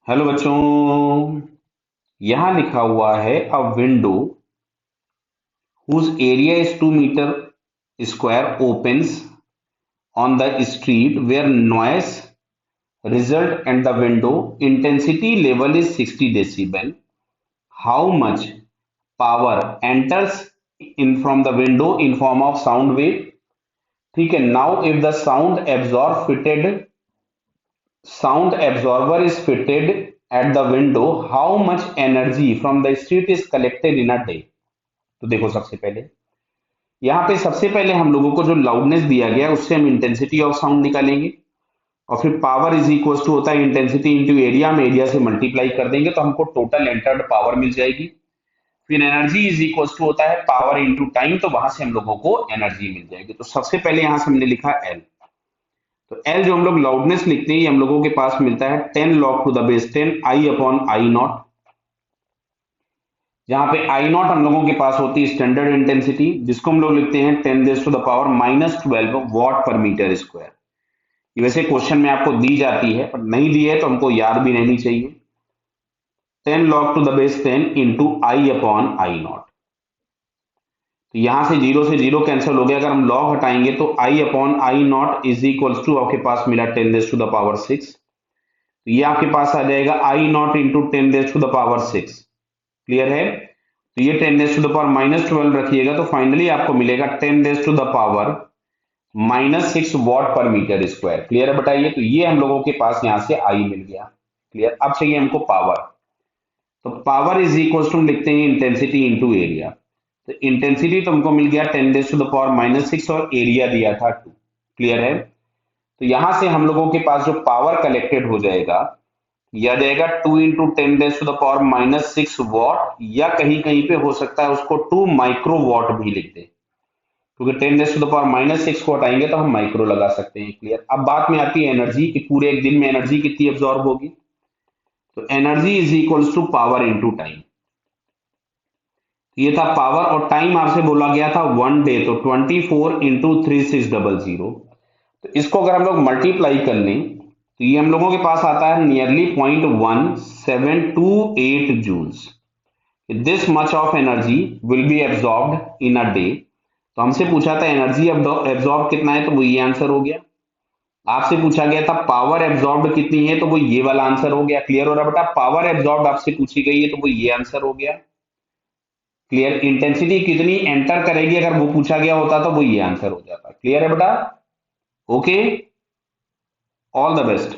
Hello बच्चों। यहाँ लिखा हुआ है अ window whose area is 2 meter square opens on the street where noise result and the window intensity level is 60 decibel. How much power enters in from the window in form of sound wave? ठीक है। Now if the sound absorber is fitted at the window, how much energy from the street is collected in a day? तो देखो, सबसे पहले हम लोगों को जो लाउडनेस दिया गया है उससे हम इंटेंसिटी ऑफ साउंड निकालेंगे और फिर पावर इज इक्वल टू होता है इंटेंसिटी इंटू एरिया। हम एरिया से मल्टीप्लाई कर देंगे तो हमको टोटल एंटर्ड पावर मिल जाएगी। फिर एनर्जी इज इक्वल टू होता है पावर इंटू टाइम, तो वहां से हम लोगों को एनर्जी मिल जाएगी। तो सबसे पहले यहां से हमने लिखा एल। तो एल जो हम लोग लाउडनेस लिखते हैं ये हम लोगों के पास मिलता है 10 log to the base 10 I upon I naught, जहां पे आई नॉट हम लोगों के पास होती है स्टैंडर्ड इंटेंसिटी, जिसको हम लोग लिखते हैं 10 raise to the power -12 watt per metre square. ये वैसे क्वेश्चन में आपको दी जाती है, पर नहीं दी है तो हमको याद भी रहनी चाहिए। 10 log to the base 10 into I upon I naught. तो यहां से जीरो कैंसिल हो गया। अगर हम लॉग हटाएंगे तो I upon I not is equal to आपके पास मिला 10 रेज़ टू द पावर 6। तो ये आपके पास आ जाएगा I not into 10 raise to the power 6। Clear है? तो ये 10 रेज़ टू द पावर -12 रखिएगा तो फाइनली आपको मिलेगा 10 raise to the power -6 watt per metre square. Clear है? बताइए। तो ये हम लोगों के पास यहां से आई मिल गया। क्लियर? अब चाहिए हमको पावर। तो पावर इज इक्वल टू हम लिखते हैं इंटेंसिटी इंटू एरिया। तो इंटेंसिटी तो हमको मिल गया 10 रेज़ टू द पावर -6 और एरिया दिया था 2। क्लियर है? तो यहां से हम लोगों के पास जो पावर कलेक्टेड हो जाएगा यह जाएगा 2 into 10 raise to the power -6 watt, या कहीं कहीं पे हो सकता है उसको 2 माइक्रो वॉट भी लिख दे, क्योंकि 10 रेज़ टू द पावर -6 को हटाएंगे तो हम माइक्रो लगा सकते हैं। क्लियर? अब बात में आती है एनर्जी कि पूरे एक दिन में एनर्जी कितनी एब्जॉर्ब होगी। तो energy is equals to power into time. ये था पावर, और टाइम आपसे बोला गया था 1 डे, तो 24 इंटू 3600। तो इसको अगर हम लोग मल्टीप्लाई कर लें तो ये हम लोगों के पास आता है nearly 0.1728 joules. This much of energy will be absorbed in a day. तो हमसे पूछा था एनर्जी एब्जॉर्ब कितना है, तो वो ये आंसर हो गया। आपसे पूछा गया था पावर एब्जॉर्ब्ड कितनी है, तो वो ये वाला आंसर हो गया। क्लियर हो रहा बेटा? पावर एब्जॉर्ब्ड आपसे पूछी गई है तो वो ये आंसर हो गया। क्लियर? इंटेंसिटी कितनी एंटर करेगी अगर वो पूछा गया होता तो वो ये आंसर हो जाता। क्लियर है बेटा? Okay, all the best.